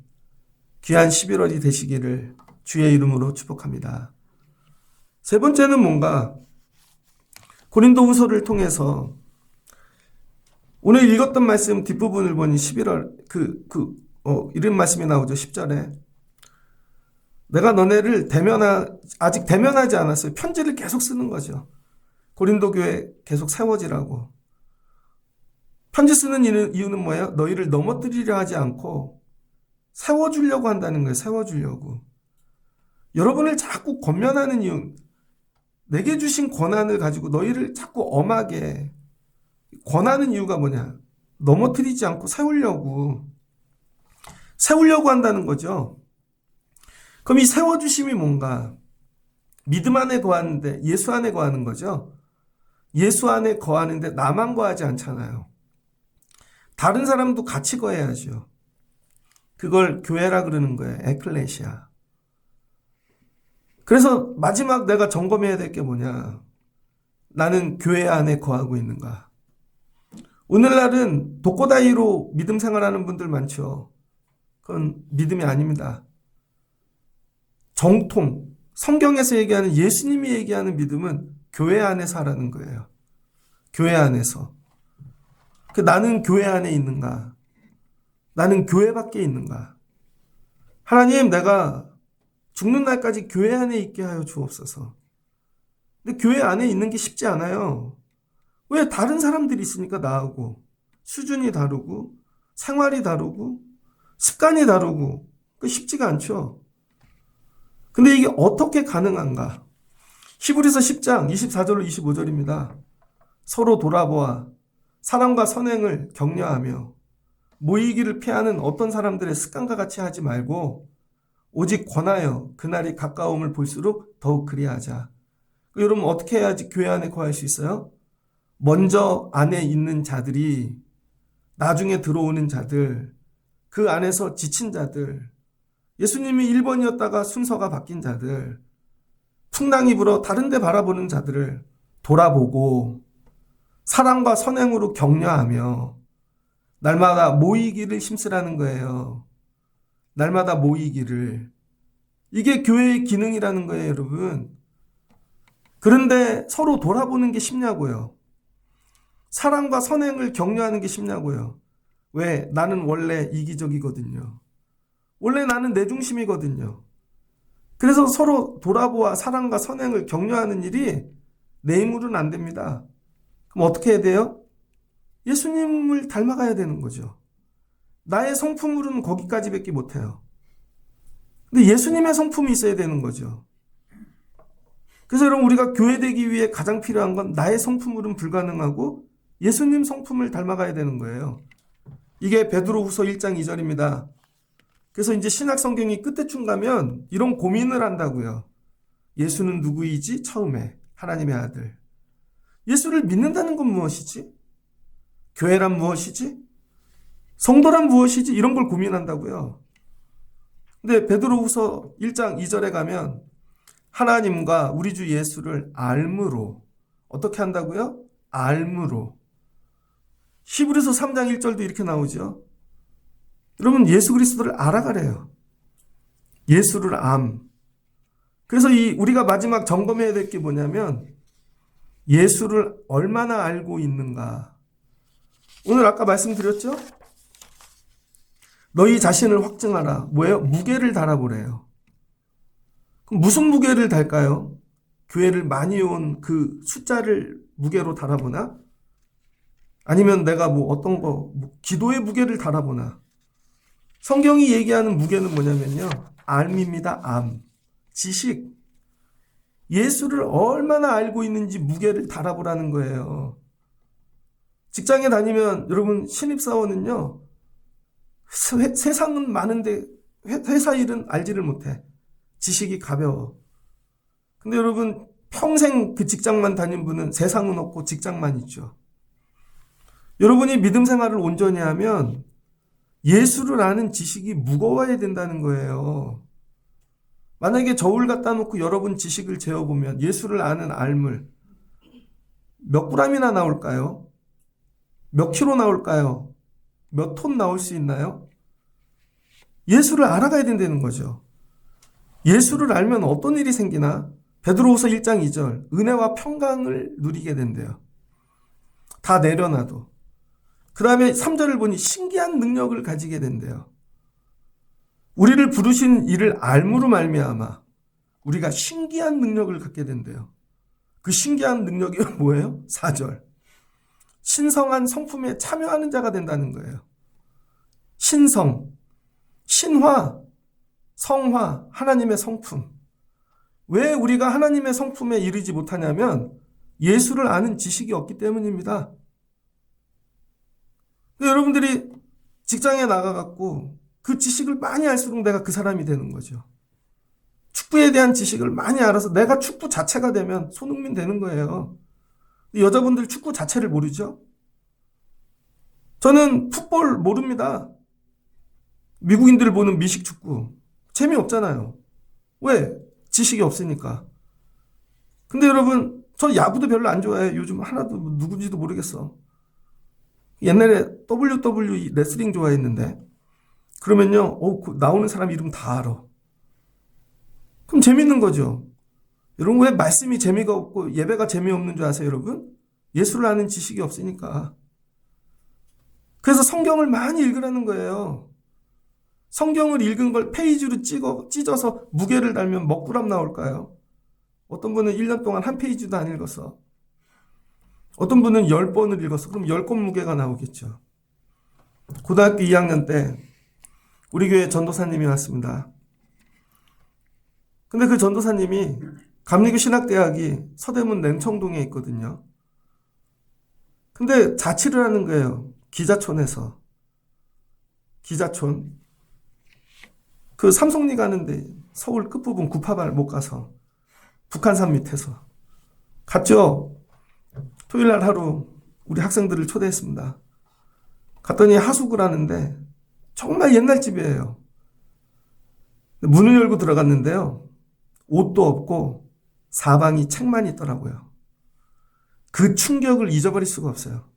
귀한 11월이 되시기를 주의 이름으로 축복합니다. 세 번째는 뭔가 고린도후서를 통해서 오늘 읽었던 말씀 뒷부분을 보니 11월 이런 말씀이 나오죠. 10절에 내가 너네를 아직 대면하지 않았어요. 편지를 계속 쓰는 거죠. 고린도 교회 계속 세워지라고. 편지 쓰는 이유는 뭐예요? 너희를 넘어뜨리려 하지 않고 세워주려고 한다는 거예요. 세워주려고. 여러분을 자꾸 권면하는 이유, 내게 주신 권한을 가지고 너희를 자꾸 엄하게 권하는 이유가 뭐냐? 넘어뜨리지 않고 세우려고 한다는 거죠. 그럼 이 세워주심이 뭔가? 믿음 안에 거하는데 예수 안에 거하는 거죠. 예수 안에 거하는데 나만 거하지 않잖아요. 다른 사람도 같이 거해야죠. 그걸 교회라 그러는 거예요. 에클레시아. 그래서 마지막 내가 점검해야 될 게 뭐냐? 나는 교회 안에 거하고 있는가? 오늘날은 독고다이로 믿음 생활하는 분들 많죠. 그건 믿음이 아닙니다. 정통, 성경에서 얘기하는 예수님이 얘기하는 믿음은 교회 안에서 하라는 거예요. 교회 안에서. 나는 교회 안에 있는가? 나는 교회 밖에 있는가? 하나님, 내가 죽는 날까지 교회 안에 있게 하여 주옵소서. 근데 교회 안에 있는 게 쉽지 않아요. 왜? 다른 사람들이 있으니까 나하고. 수준이 다르고, 생활이 다르고, 습관이 다르고, 쉽지가 않죠. 근데 이게 어떻게 가능한가? 히브리서 10장 24절로 25절입니다. 서로 돌아보아 사랑과 선행을 격려하며 모이기를 피하는 어떤 사람들의 습관과 같이 하지 말고 오직 권하여 그날이 가까움을 볼수록 더욱 그리하자. 여러분 어떻게 해야지 교회 안에 거할 수 있어요? 먼저 안에 있는 자들이 나중에 들어오는 자들, 그 안에서 지친 자들, 예수님이 1번이었다가 순서가 바뀐 자들, 풍랑이 불어 다른 데 바라보는 자들을 돌아보고 사랑과 선행으로 격려하며 날마다 모이기를 힘쓰라는 거예요. 날마다 모이기를. 이게 교회의 기능이라는 거예요, 여러분. 그런데 서로 돌아보는 게 쉽냐고요. 사랑과 선행을 격려하는 게 쉽냐고요. 왜? 나는 원래 이기적이거든요. 원래 나는 내 중심이거든요. 그래서 서로 돌아보아 사랑과 선행을 격려하는 일이 내 힘으로는 안 됩니다. 그럼 어떻게 해야 돼요? 예수님을 닮아가야 되는 거죠. 나의 성품으로는 거기까지밖에 못해요. 근데 예수님의 성품이 있어야 되는 거죠. 그래서 여러분 우리가 교회되기 위해 가장 필요한 건 나의 성품으로는 불가능하고 예수님 성품을 닮아가야 되는 거예요. 이게 베드로후서 1장 2절입니다. 그래서 이제 신약 성경이 끝에쯤 가면 이런 고민을 한다고요. 예수는 누구이지? 처음에 하나님의 아들. 예수를 믿는다는 건 무엇이지? 교회란 무엇이지? 성도란 무엇이지? 이런 걸 고민한다고요. 근데 베드로후서 1장 2절에 가면 하나님과 우리 주 예수를 알므로 어떻게 한다고요? 알므로. 히브리서 3장 1절도 이렇게 나오죠. 여러분 예수 그리스도를 알아가래요. 예수를 그래서 우리가 마지막 점검해야 될 게 뭐냐면 예수를 얼마나 알고 있는가. 오늘 아까 말씀드렸죠? 너희 자신을 확증하라. 뭐예요? 무게를 달아보래요. 그럼 무슨 무게를 달까요? 교회를 많이 온 그 숫자를 무게로 달아보나? 아니면 내가 어떤 기도의 무게를 달아보나? 성경이 얘기하는 무게는 뭐냐면요. 암입니다. 지식. 예수를 얼마나 알고 있는지 무게를 달아보라는 거예요. 직장에 다니면 여러분 신입사원은요. 세상은 많은데 회사 일은 알지를 못해. 지식이 가벼워. 근데 여러분 평생 그 직장만 다닌 분은 세상은 없고 직장만 있죠. 여러분이 믿음 생활을 온전히 하면 예수를 아는 지식이 무거워야 된다는 거예요. 만약에 저울 갖다 놓고 여러분 지식을 재어보면 예수를 아는 알물 몇 그램이나 나올까요? 몇 킬로 나올까요? 몇 톤 나올 수 있나요? 예수를 알아가야 된다는 거죠. 예수를 알면 어떤 일이 생기나? 베드로후서 1장 2절 은혜와 평강을 누리게 된대요. 다 내려놔도. 그 다음에 3절을 보니 신기한 능력을 가지게 된대요. 우리를 부르신 이를 알므로 말미암아 우리가 신기한 능력을 갖게 된대요. 그 신기한 능력이 뭐예요? 4절. 신성한 성품에 참여하는 자가 된다는 거예요. 신성, 신화, 성화, 하나님의 성품. 왜 우리가 하나님의 성품에 이르지 못하냐면 예수를 아는 지식이 없기 때문입니다. 여러분들이 직장에 나가갖고 그 지식을 많이 알수록 내가 그 사람이 되는 거죠. 축구에 대한 지식을 많이 알아서 내가 축구 자체가 되면 손흥민 되는 거예요. 여자분들 축구 자체를 모르죠? 저는 풋볼 모릅니다. 미국인들 보는 미식 축구. 재미없잖아요. 왜? 지식이 없으니까. 근데 여러분, 저 야구도 별로 안 좋아해요. 요즘 하나도 누군지도 모르겠어. 옛날에 WWE 레슬링 좋아했는데, 그러면요, 나오는 사람 이름 다 알아. 그럼 재밌는 거죠. 여러분, 왜 말씀이 재미가 없고 예배가 재미없는 줄 아세요, 여러분? 예수를 아는 지식이 없으니까. 그래서 성경을 많이 읽으라는 거예요. 성경을 읽은 걸 페이지로 찢어서 무게를 달면 몇 그램 나올까요? 어떤 분은 1년 동안 한 페이지도 안 읽었어. 어떤 분은 10번을 읽었어. 그럼 10권 무게가 나오겠죠. 고등학교 2학년 때 우리 교회 전도사님이 왔습니다. 근데 그 전도사님이 감리교 신학대학이 서대문 냉청동에 있거든요. 근데 자취를 하는 거예요. 기자촌에서. 기자촌. 그 삼성리 가는데 서울 끝부분 구파발 못 가서 북한산 밑에서 갔죠. 토요일 날 하루 우리 학생들을 초대했습니다. 갔더니 하숙을 하는데 정말 옛날 집이에요. 문을 열고 들어갔는데요. 옷도 없고 사방이 책만 있더라고요. 그 충격을 잊어버릴 수가 없어요.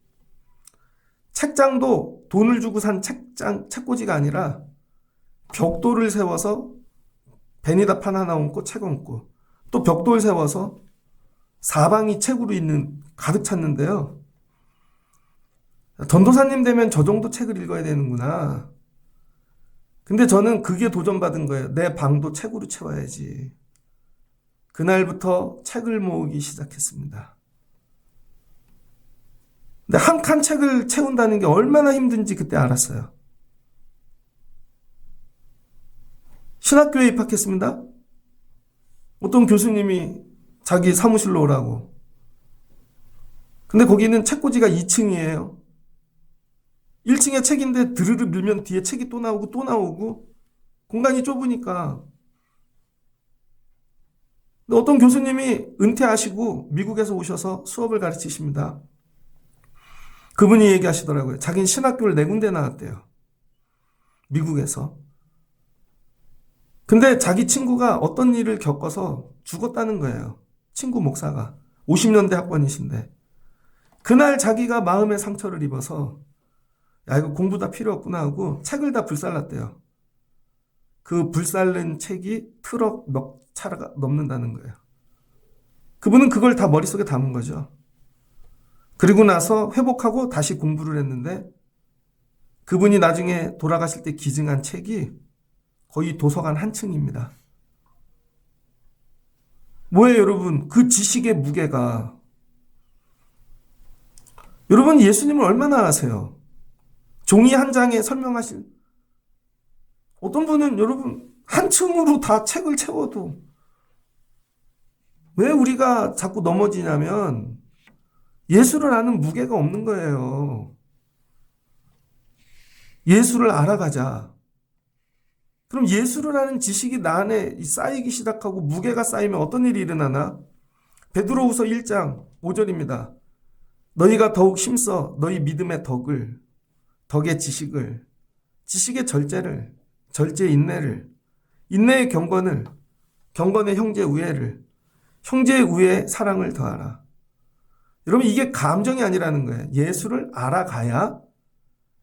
책장도 돈을 주고 산 책꽂이가 아니라 벽돌을 세워서 베니다판 하나 얹고 책 얹고 또 벽돌 세워서 사방이 책으로 가득 찼는데요. 전도사님 되면 저 정도 책을 읽어야 되는구나. 근데 저는 그게 도전받은 거예요. 내 방도 책으로 채워야지. 그날부터 책을 모으기 시작했습니다. 근데 한 칸 책을 채운다는 게 얼마나 힘든지 그때 알았어요. 신학교에 입학했습니다. 어떤 교수님이 자기 사무실로 오라고. 근데 거기는 책꽂이가 2층이에요. 1층에 책인데 드르르 밀면 뒤에 책이 또 나오고 또 나오고 공간이 좁으니까. 근데 어떤 교수님이 은퇴하시고 미국에서 오셔서 수업을 가르치십니다. 그분이 얘기하시더라고요. 자기는 신학교를 4군데 나왔대요. 미국에서. 근데 자기 친구가 어떤 일을 겪어서 죽었다는 거예요. 친구 목사가. 50년대 학번이신데. 그날 자기가 마음의 상처를 입어서 야, 이거 공부 다 필요 없구나 하고 책을 다 불살랐대요. 그 불살른 책이 트럭 몇 차가 넘는다는 거예요. 그분은 그걸 다 머릿속에 담은 거죠. 그리고 나서 회복하고 다시 공부를 했는데 그분이 나중에 돌아가실 때 기증한 책이 거의 도서관 한 층입니다. 뭐예요, 여러분? 그 지식의 무게가. 여러분, 예수님을 얼마나 아세요? 종이 한 장에 설명하신 어떤 분은 여러분 한 층으로 다 책을 채워도 왜 우리가 자꾸 넘어지냐면 예수를 아는 무게가 없는 거예요. 예수를 알아가자. 그럼 예수를 아는 지식이 나 안에 쌓이기 시작하고 무게가 쌓이면 어떤 일이 일어나나? 베드로후서 1장 5절입니다. 너희가 더욱 힘써 너희 믿음의 덕의 지식을, 지식의 절제를, 절제의 인내를, 인내의 경건을, 경건의 형제 우애를, 형제의 우애에 사랑을 더하라. 여러분, 이게 감정이 아니라는 거예요. 예수를 알아가야,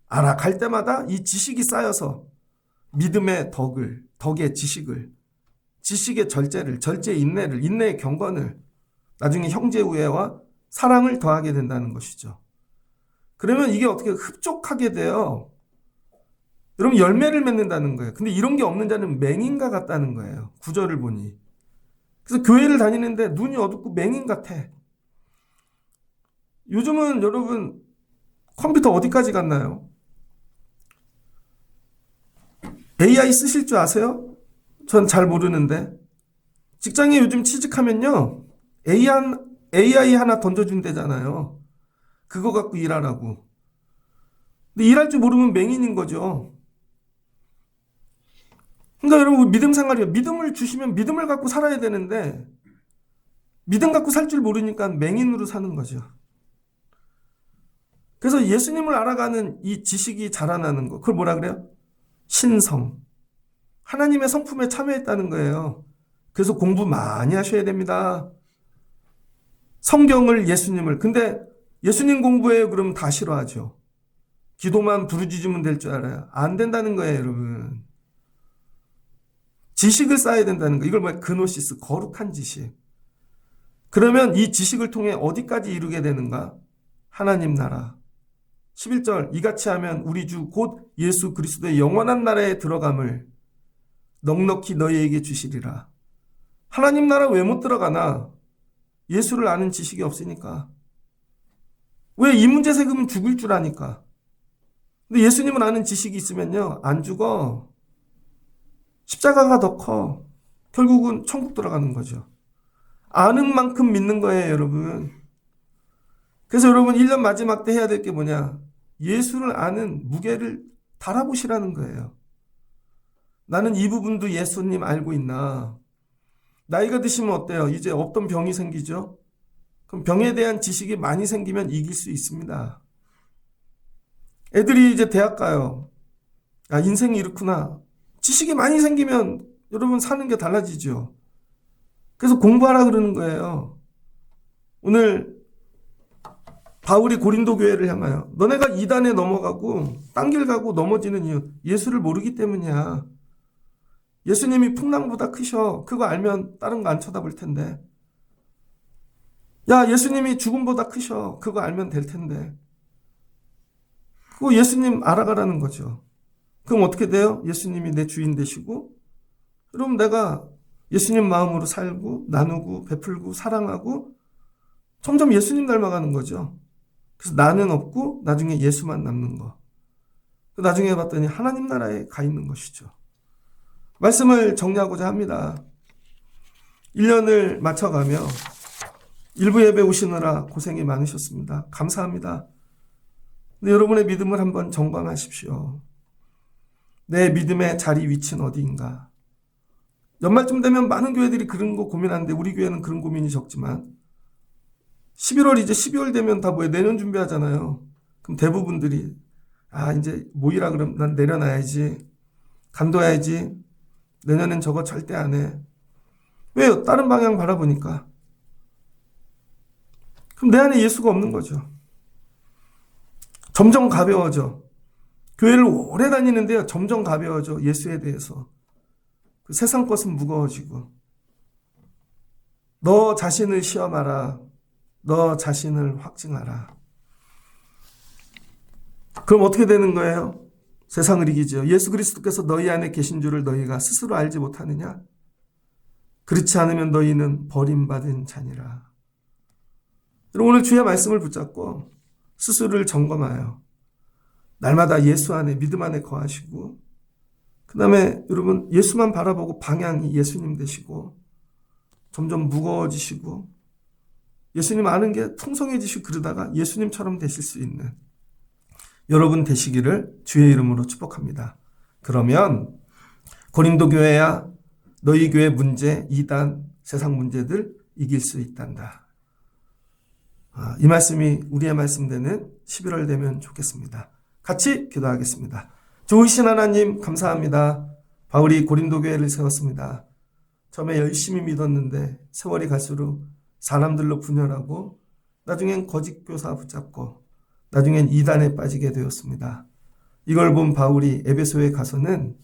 알아갈 때마다 이 지식이 쌓여서 믿음의 덕의 지식을, 지식의 절제를, 절제의 인내를, 인내의 경건을, 나중에 형제 우애와 사랑을 더하게 된다는 것이죠. 그러면 이게 어떻게 흡족하게 돼요? 여러분, 열매를 맺는다는 거예요. 근데 이런 게 없는 자는 맹인과 같다는 거예요. 구절을 보니. 그래서 교회를 다니는데 눈이 어둡고 맹인 같아. 요즘은 여러분 컴퓨터 어디까지 갔나요? AI 쓰실 줄 아세요? 전 잘 모르는데. 직장에 요즘 취직하면요. AI 하나 던져준대잖아요. 그거 갖고 일하라고. 근데 일할 줄 모르면 맹인인 거죠. 그러니까 여러분 믿음 생활이요. 믿음을 주시면 믿음을 갖고 살아야 되는데 믿음 갖고 살 줄 모르니까 맹인으로 사는 거죠. 그래서 예수님을 알아가는 이 지식이 자라나는 거. 그걸 뭐라 그래요? 신성. 하나님의 성품에 참여했다는 거예요. 그래서 공부 많이 하셔야 됩니다. 성경을, 예수님을. 근데 예수님 공부해요 그러면 다 싫어하죠. 기도만 부르짖으면 될 줄 알아요. 안 된다는 거예요, 여러분. 지식을 쌓아야 된다는 거. 이걸 뭐야? 그노시스, 거룩한 지식. 그러면 이 지식을 통해 어디까지 이루게 되는가? 하나님 나라. 11절, 이같이 하면 우리 주 곧 예수 그리스도의 영원한 나라에 들어감을 넉넉히 너희에게 주시리라. 하나님 나라 왜 못 들어가나? 예수를 아는 지식이 없으니까. 왜? 이 문제 생기면 죽을 줄 아니까. 근데 예수님을 아는 지식이 있으면요, 안 죽어. 십자가가 더 커. 결국은 천국 들어가는 거죠. 아는 만큼 믿는 거예요, 여러분. 그래서 여러분 1년 마지막 때 해야 될 게 뭐냐? 예수를 아는 무게를 달아보시라는 거예요. 나는 이 부분도 예수님 알고 있나? 나이가 드시면 어때요? 이제 없던 병이 생기죠? 그럼 병에 대한 지식이 많이 생기면 이길 수 있습니다. 애들이 이제 대학 가요. 아, 인생이 이렇구나. 지식이 많이 생기면 여러분 사는 게 달라지죠. 그래서 공부하라 그러는 거예요. 오늘 바울이 고린도 교회를 향하여 너네가 이단에 넘어가고 딴 길 가고 넘어지는 이유 예수를 모르기 때문이야. 예수님이 풍랑보다 크셔. 그거 알면 다른 거 안 쳐다볼 텐데. 야, 예수님이 죽음보다 크셔. 그거 알면 될 텐데. 그거 예수님 알아가라는 거죠. 그럼 어떻게 돼요? 예수님이 내 주인 되시고 그럼 내가 예수님 마음으로 살고 나누고 베풀고 사랑하고 점점 예수님 닮아가는 거죠. 그래서 나는 없고 나중에 예수만 남는 거. 나중에 봤더니 하나님 나라에 가 있는 것이죠. 말씀을 정리하고자 합니다. 1년을 맞춰가며 일부 예배 오시느라 고생이 많으셨습니다. 감사합니다. 근데 여러분의 믿음을 한번 점검하십시오. 내 믿음의 자리 위치는 어디인가? 연말쯤 되면 많은 교회들이 그런 거 고민하는데 우리 교회는 그런 고민이 적지만 11월 이제 12월 되면 다 뭐예요? 내년 준비하잖아요. 그럼 대부분들이 이제 모이라 그러면 난 내려놔야지. 간둬야지. 내년엔 저거 절대 안 해. 왜요? 다른 방향 바라보니까. 그럼 내 안에 예수가 없는 거죠. 점점 가벼워져. 교회를 오래 다니는데요. 점점 가벼워져. 예수에 대해서. 그 세상 것은 무거워지고. 너 자신을 시험하라. 너 자신을 확증하라. 그럼 어떻게 되는 거예요? 세상을 이기죠. 예수 그리스도께서 너희 안에 계신 줄을 너희가 스스로 알지 못하느냐? 그렇지 않으면 너희는 버림받은 자니라. 여러분 오늘 주의 말씀을 붙잡고 스스로를 점검하여 날마다 예수 안에 믿음 안에 거하시고 그 다음에 여러분 예수만 바라보고 방향이 예수님 되시고 점점 무거워지시고 예수님 아는 게 풍성해지시고 그러다가 예수님처럼 되실 수 있는 여러분 되시기를 주의 이름으로 축복합니다. 그러면 고린도 교회야 너희 교회 문제, 이단, 세상 문제들 이길 수 있단다. 이 말씀이 우리의 말씀 되는 11월 되면 좋겠습니다. 같이 기도하겠습니다. 좋으신 하나님 감사합니다. 바울이 고린도 교회를 세웠습니다. 처음에 열심히 믿었는데 세월이 갈수록 사람들로 분열하고 나중엔 거짓 교사 붙잡고 나중엔 이단에 빠지게 되었습니다. 이걸 본 바울이 에베소에 가서는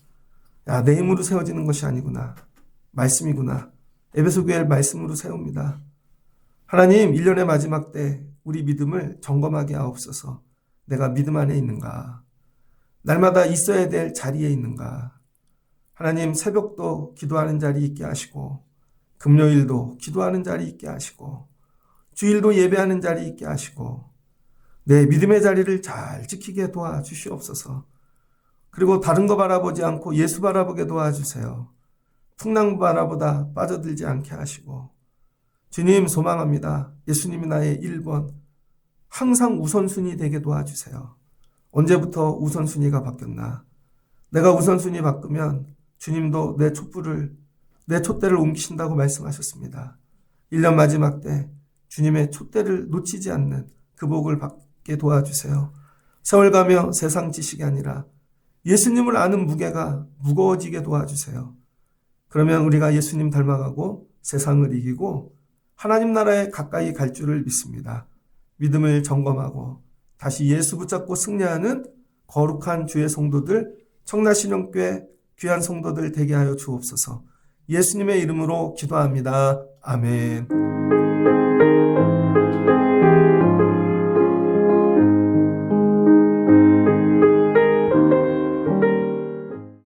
내 힘으로 세워지는 것이 아니구나. 말씀이구나. 에베소 교회를 말씀으로 세웁니다. 하나님 1년의 마지막 때 우리 믿음을 점검하게 하옵소서. 내가 믿음 안에 있는가? 날마다 있어야 될 자리에 있는가? 하나님 새벽도 기도하는 자리 있게 하시고 금요일도 기도하는 자리 있게 하시고 주일도 예배하는 자리 있게 하시고 내 믿음의 자리를 잘 지키게 도와주시옵소서. 그리고 다른 거 바라보지 않고 예수 바라보게 도와주세요. 풍랑 바라보다 빠져들지 않게 하시고 주님 소망합니다. 예수님이 나의 1번 항상 우선순위 되게 도와주세요. 언제부터 우선순위가 바뀌었나? 내가 우선순위 바꾸면 주님도 내 촛불을 내 촛대를 옮기신다고 말씀하셨습니다. 1년 마지막 때 주님의 촛대를 놓치지 않는 그 복을 받게 도와주세요. 세월 가며 세상 지식이 아니라 예수님을 아는 무게가 무거워지게 도와주세요. 그러면 우리가 예수님 닮아가고 세상을 이기고 하나님 나라에 가까이 갈 줄을 믿습니다. 믿음을 점검하고 다시 예수 붙잡고 승리하는 거룩한 주의 성도들, 청라신령교회 귀한 성도들 되게 하여 주옵소서. 예수님의 이름으로 기도합니다. 아멘.